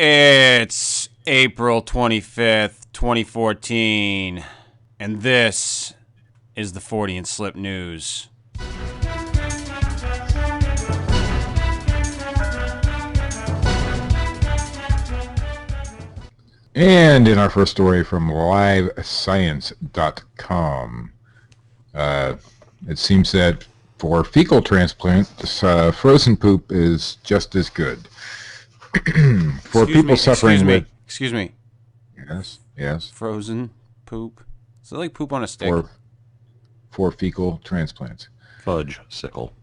It's April 25th, 2014, and this is the Fortean Slip News. And in our first story from livescience.com, it seems that for fecal transplant, frozen poop is just as good. For people suffering with... Excuse me. Yes. Frozen poop? Is it like poop on a stick? For fecal transplants. Fudge sickle.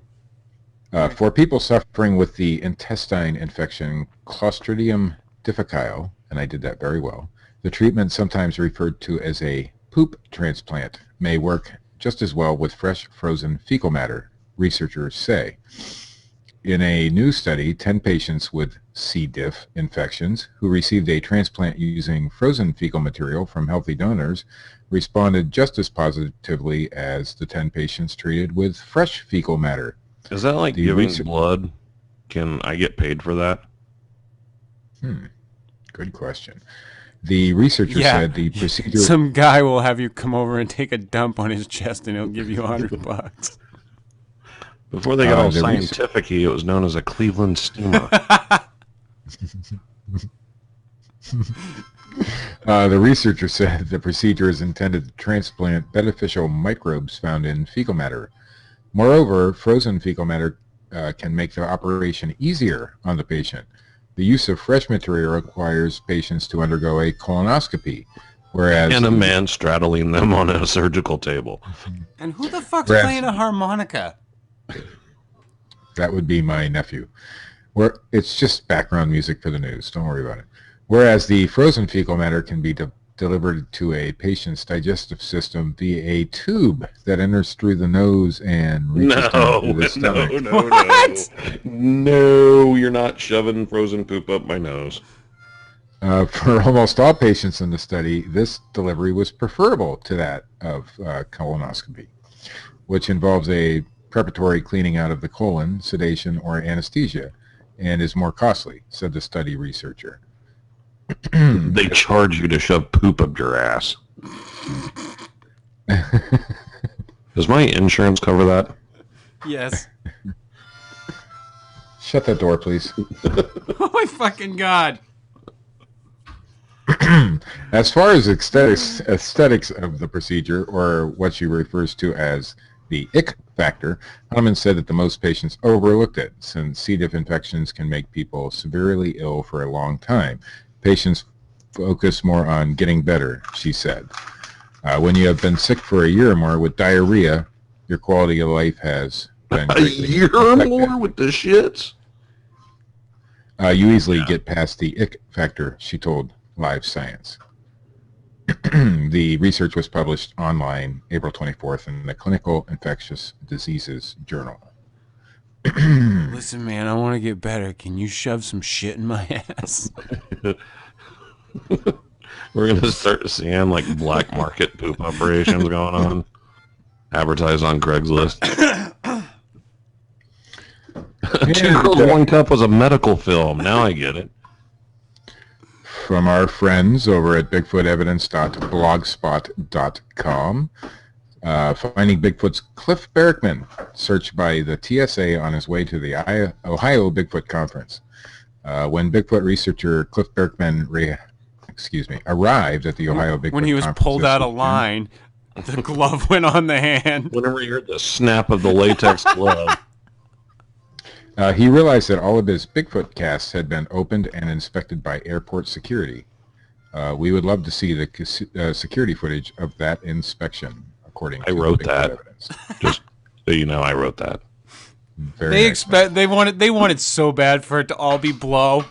For people suffering with the intestine infection Clostridium difficile, and I did that very well, the treatment, sometimes referred to as a poop transplant, may work just as well with fresh frozen fecal matter, researchers say. In a new study, 10 patients with C. diff infections who received a transplant using frozen fecal material from healthy donors responded just as positively as the 10 patients treated with fresh fecal matter. Is that like giving blood? Can I get paid for that? Good question. The researcher said the procedure... Some guy will have you come over and take a dump on his chest and he'll give you $100. Before they got all scientific-y, it was known as a Cleveland steamer. The researcher said the procedure is intended to transplant beneficial microbes found in fecal matter. Moreover, frozen fecal matter can make the operation easier on the patient. The use of fresh material requires patients to undergo a colonoscopy, whereas... And a man straddling them on a surgical table. And who the fuck's playing a harmonica? That would be my nephew. It's just background music for the news. Don't worry about it. Whereas the frozen fecal matter can be delivered to a patient's digestive system via a tube that enters through the nose and reaches down through the stomach. No, you're not shoving frozen poop up my nose. For almost all patients in the study, this delivery was preferable to that of colonoscopy, which involves a preparatory cleaning out of the colon, sedation, or anesthesia, and is more costly, said the study researcher. They charge you to shove poop up your ass. Does my insurance cover that? Yes. Shut that door, please. Oh my fucking God. As far as aesthetics of the procedure, or what she refers to as the ick factor, Hahnemann said that the most patients overlooked it, since C. diff infections can make people severely ill for a long time. Patients focus more on getting better, she said. When you have been sick for a year or more with diarrhea, your quality of life has been greatly A year or more with the shits? You easily get past the ick factor, she told Live Science. The research was published online April 24th in the Clinical Infectious Diseases Journal. Listen, man, I want to get better. Can you shove some shit in my ass? We're going to start seeing like black market poop operations going on. Advertised on Craigslist. 2 Girls, 1 Cup was a medical film. Now I get it. From our friends over at bigfootevidence.blogspot.com, finding Bigfoot's Cliff Barackman, searched by the TSA on his way to the Ohio Bigfoot Conference. When Bigfoot researcher Cliff Barackman arrived at the Ohio Bigfoot Conference... When he was pulled out of line, the glove went on the hand. Whenever you heard the snap of the latex glove... he realized that all of his Bigfoot casts had been opened and inspected by airport security. We would love to see the security footage of that inspection, according to wrote Bigfoot that. Evidence. Just so you know, I wrote that. They wanted so bad for it to all be blow.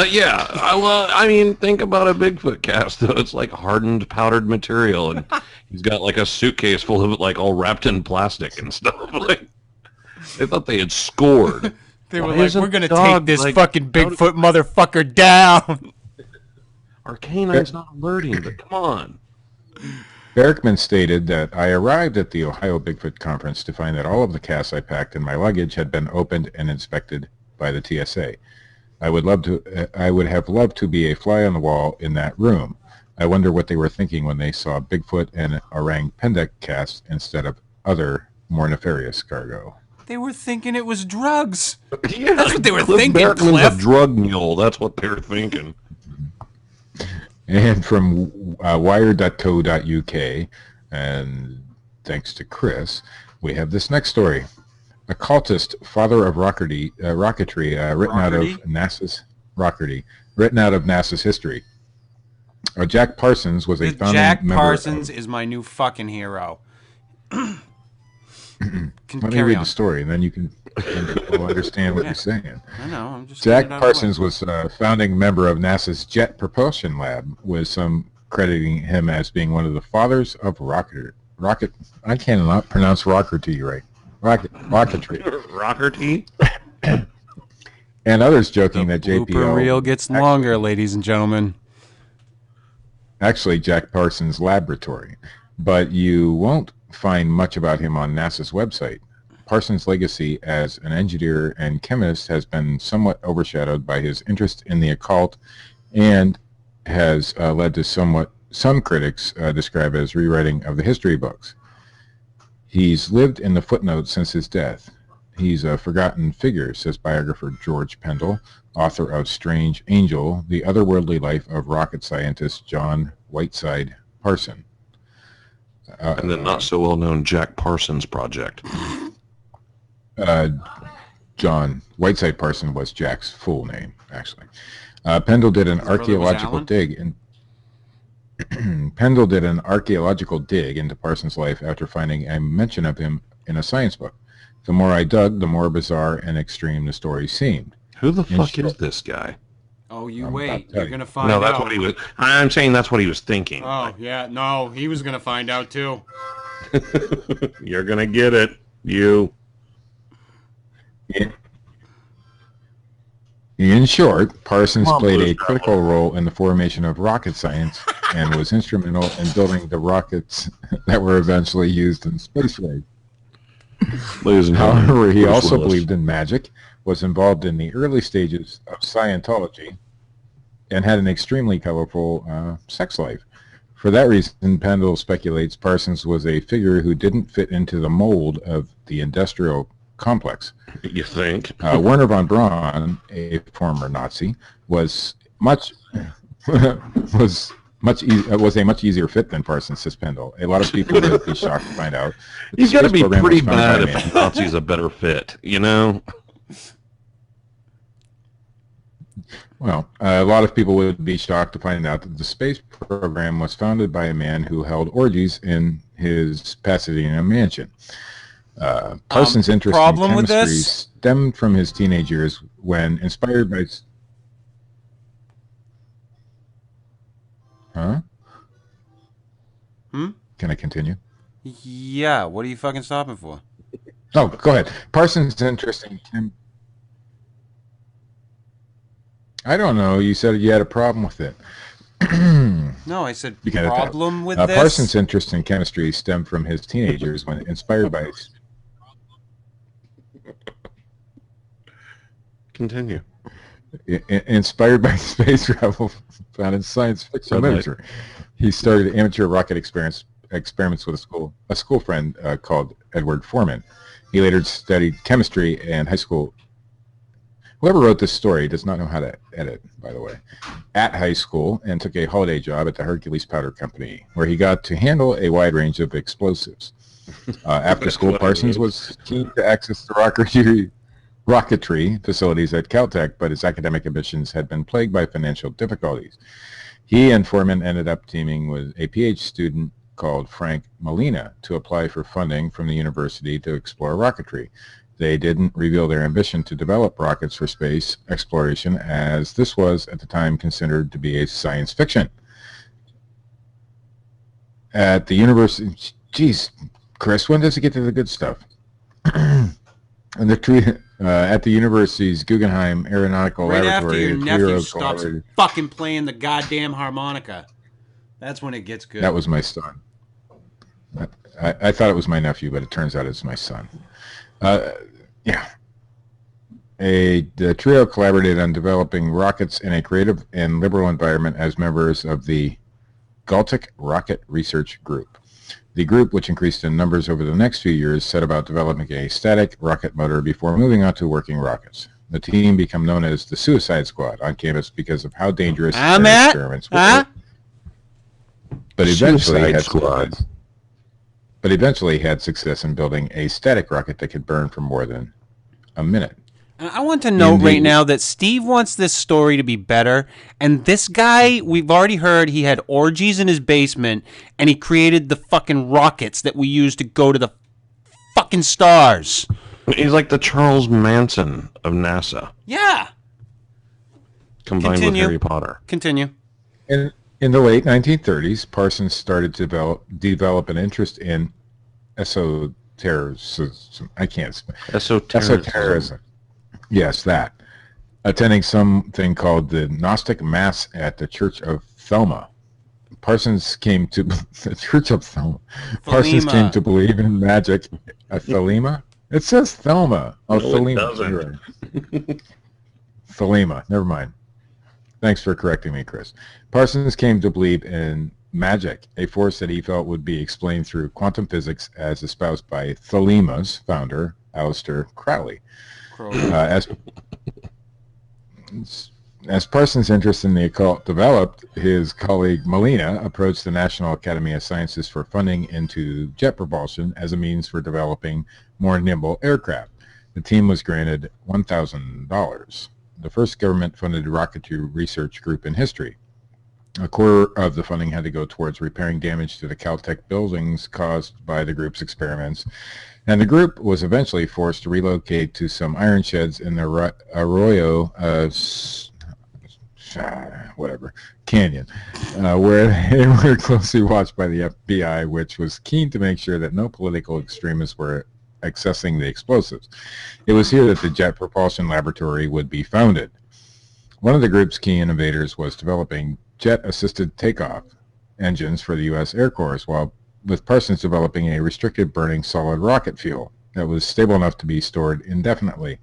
Yeah, I mean, think about a Bigfoot cast, though. It's like hardened, powdered material, and he's got like a suitcase full of it, like all wrapped in plastic and stuff. Like, they thought they had scored. They were like, we're going to take this fucking Bigfoot motherfucker down. Our canine's not alerting, but come on. Barackman stated that I arrived at the Ohio Bigfoot Conference to find that all of the casts I packed in my luggage had been opened and inspected by the TSA. I would have loved to be a fly on the wall in that room. I wonder what they were thinking when they saw Bigfoot and orang pendek cast instead of other more nefarious cargo. They were thinking it was drugs. Yeah, That's what they were Cliff thinking, Barackman's Cliff. a drug mule. That's what they were thinking. And from wire.co.uk, and thanks to Chris, we have this next story. Occultist, father of rocketry, written out of NASA's history. Jack Parsons was a founding Jack member Parsons is my new fucking hero. Let me read the story, and then you can you'll understand what you're saying. I know. I'm just Jack Parsons was a founding member of NASA's Jet Propulsion Lab, with some crediting him as being one of the fathers of rocket. I cannot pronounce rocketry right. Rocketry. Rockerty? And others joking that blooper JPL reel gets longer, ladies and gentlemen. Actually Jack Parsons' laboratory, but you won't find much about him on NASA's website. Parsons' legacy as an engineer and chemist has been somewhat overshadowed by his interest in the occult, and has led to some critics describe as rewriting of the history books. He's lived in the footnotes since his death. He's a forgotten figure, says biographer George Pendle, author of Strange Angel, The Otherworldly Life of Rocket Scientist John Whiteside Parson. And the not-so-well-known Jack Parsons Project. John Whiteside Parson was Jack's full name, actually. Pendle did an archaeological dig into Parsons' life after finding a mention of him in a science book. The more I dug, the more bizarre and extreme the story seemed. Who the fuck is this guy? Oh, you wait. You're going to find No, out. that's what he was. I'm saying that's what he was thinking. Oh, yeah. No, he was going to find out, too. You're going to get it. You. In short, Parsons played a critical role in the formation of rocket science and was instrumental in building the rockets that were eventually used in space race. However, he also believed in magic, was involved in the early stages of Scientology, and had an extremely colorful sex life. For that reason, Pendle speculates Parsons was a figure who didn't fit into the mold of the industrial complex. You think? Werner von Braun, a former Nazi, was a much easier fit than Parsons, says Pendle. A lot of people would be shocked to find out. He's got to be pretty bad if Nazi's a better fit, you know? Well, a lot of people would be shocked to find out that the space program was founded by a man who held orgies in his Pasadena mansion. Parsons' interest in chemistry stemmed from his teenage years when, inspired by... Huh? Can I continue? Yeah, what are you fucking stopping for? Oh, go ahead. Parsons' interest in I don't know. You said you had a problem with it. No, I said problem with this? Parsons' interest in chemistry stemmed from his teenage years when, inspired by... Continue. Inspired by space travel found in science fiction literature. He started amateur rocket experiments with a school friend called Edward Foreman. He later studied chemistry in high school. Whoever wrote this story does not know how to edit, by the way, at high school, and took a holiday job at the Hercules Powder Company, where he got to handle a wide range of explosives. After school, Parsons was keen to access the rocketry facilities at Caltech, but his academic ambitions had been plagued by financial difficulties. He and Foreman ended up teaming with a PhD student called Frank Molina to apply for funding from the university to explore rocketry. They didn't reveal their ambition to develop rockets for space exploration, as this was at the time considered to be a science fiction. At the university, geez, Chris, when does it get to the good stuff? And at the university's Guggenheim Aeronautical Laboratory, after your nephew stops fucking playing the goddamn harmonica. That's when it gets good. That was my son. I thought it was my nephew, but it turns out it's my son. Yeah. The trio collaborated on developing rockets in a creative and liberal environment as members of the Galtic Rocket Research Group. The group, which increased in numbers over the next few years, set about developing a static rocket motor before moving on to working rockets. The team became known as the Suicide Squad on campus because of how dangerous their experiments were. But eventually had success in building a static rocket that could burn for more than a minute. I want to note right now that Steve wants this story to be better, and this guy, we've already heard he had orgies in his basement, and he created the fucking rockets that we use to go to the fucking stars. He's like the Charles Manson of NASA. Yeah. Combined with Harry Potter. Continue. In the late 1930s, Parsons started to develop an interest in esotericism. Esotericism. Yes, that. Attending something called the Gnostic Mass at the Church of Thelma. Parsons came to the Church of Thelma. Parsons came to believe in magic. Thelema? It says Thelma. Oh, Thelema. Thelema. Never mind. Thanks for correcting me, Chris. Parsons came to believe in magic, a force that he felt would be explained through quantum physics as espoused by Thelema's founder, Aleister Crowley. As Parsons' interest in the occult developed, his colleague Molina approached the National Academy of Sciences for funding into jet propulsion as a means for developing more nimble aircraft. The team was granted $1,000, the first government-funded rocketry research group in history. A quarter of the funding had to go towards repairing damage to the Caltech buildings caused by the group's experiments, and the group was eventually forced to relocate to some iron sheds in the Arroyo Canyon, where they were closely watched by the FBI, which was keen to make sure that no political extremists were accessing the explosives. It was here that the Jet Propulsion Laboratory would be founded. One of the group's key innovators was developing jet-assisted takeoff engines for the U.S. Air Force, while with Parsons developing a restricted burning solid rocket fuel that was stable enough to be stored indefinitely.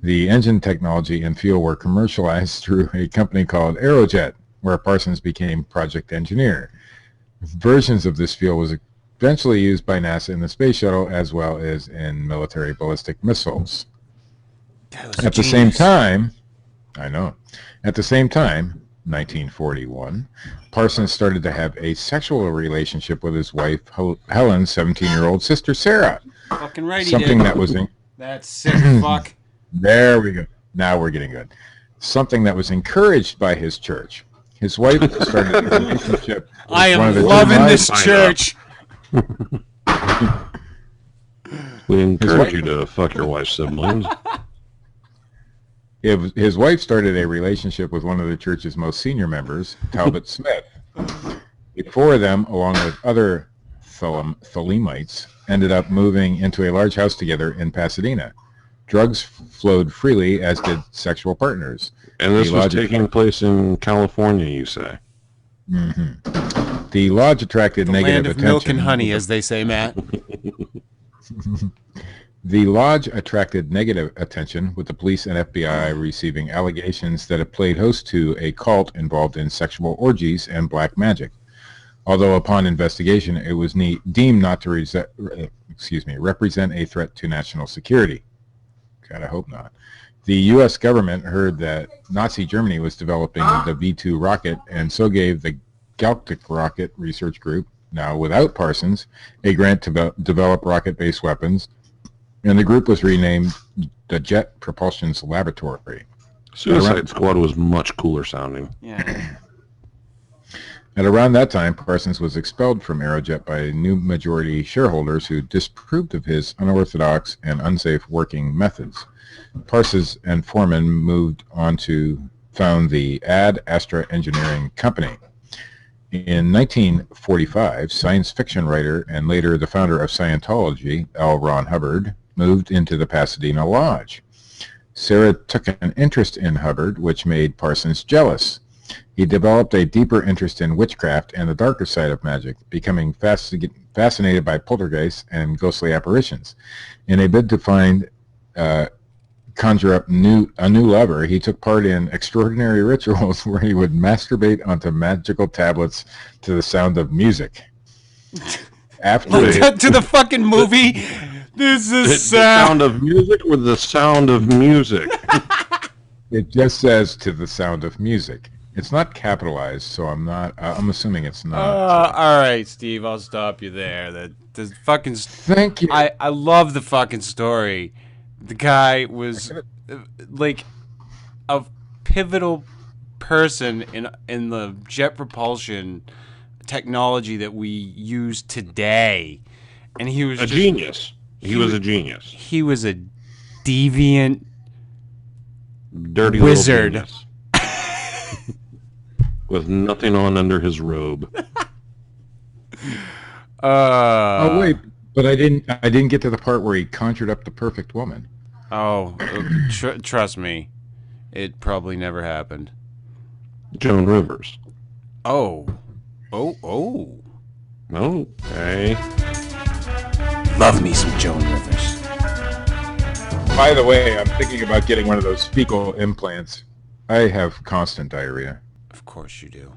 The engine technology and fuel were commercialized through a company called Aerojet, where Parsons became project engineer. Versions of this fuel was eventually used by NASA in the space shuttle as well as in military ballistic missiles. At the same time, 1941, Parsons started to have a sexual relationship with his wife, Helen's 17-year-old sister, Sarah. Fucking right, Something that was... That's sick, fuck. There we go. Now we're getting good. Something that was encouraged by his church. His wife started a relationship with I am one of the loving this church. We encourage you to fuck your wife's siblings. His wife started a relationship with one of the church's most senior members, Talbot Smith. The four of them, along with other Thelemites, ended up moving into a large house together in Pasadena. Drugs flowed freely, as did sexual partners. And this was taking place in California, you say? Mm-hmm. The lodge attracted negative attention. Land of milk and honey, as they say, Matt. The lodge attracted negative attention, with the police and FBI receiving allegations that it played host to a cult involved in sexual orgies and black magic. Although upon investigation, it was deemed not to represent a threat to national security. God, I hope not. The U.S. government heard that Nazi Germany was developing the V-2 rocket, and so gave the Galtic Rocket Research Group, now without Parsons, a grant to develop rocket-based weapons, and the group was renamed the Jet Propulsion Laboratory. Suicide Squad was much cooler sounding. Yeah. At around that time, Parsons was expelled from Aerojet by new majority shareholders who disapproved of his unorthodox and unsafe working methods. Parsons and Foreman moved on to found the Ad Astra Engineering Company. In 1945, science fiction writer and later the founder of Scientology, L. Ron Hubbard, moved into the Pasadena Lodge. Sarah took an interest in Hubbard, which made Parsons jealous. He developed a deeper interest in witchcraft and the darker side of magic, becoming fascinated by poltergeists and ghostly apparitions. In a bid to find conjure up a new lover, he took part in extraordinary rituals where he would masturbate onto magical tablets to the sound of music. After to the fucking movie. This is The sound of music or the sound of music? it just says to the sound of music. It's not capitalized, so I'm not. I'm assuming it's not. All right, Steve, I'll stop you there. The fucking. Thank you. I love the fucking story. The guy was like a pivotal person in the jet propulsion technology that we use today, and he was a genius. He was a genius. He was a deviant, Dirty wizard. Little genius. With nothing on under his robe. Oh wait, but I didn't get to the part where he conjured up the perfect woman. Oh, trust me, it probably never happened. Joan Rivers. Oh. Okay. Love me some Joan Rivers. By the way, I'm thinking about getting one of those fecal implants. I have constant diarrhea. Of course you do.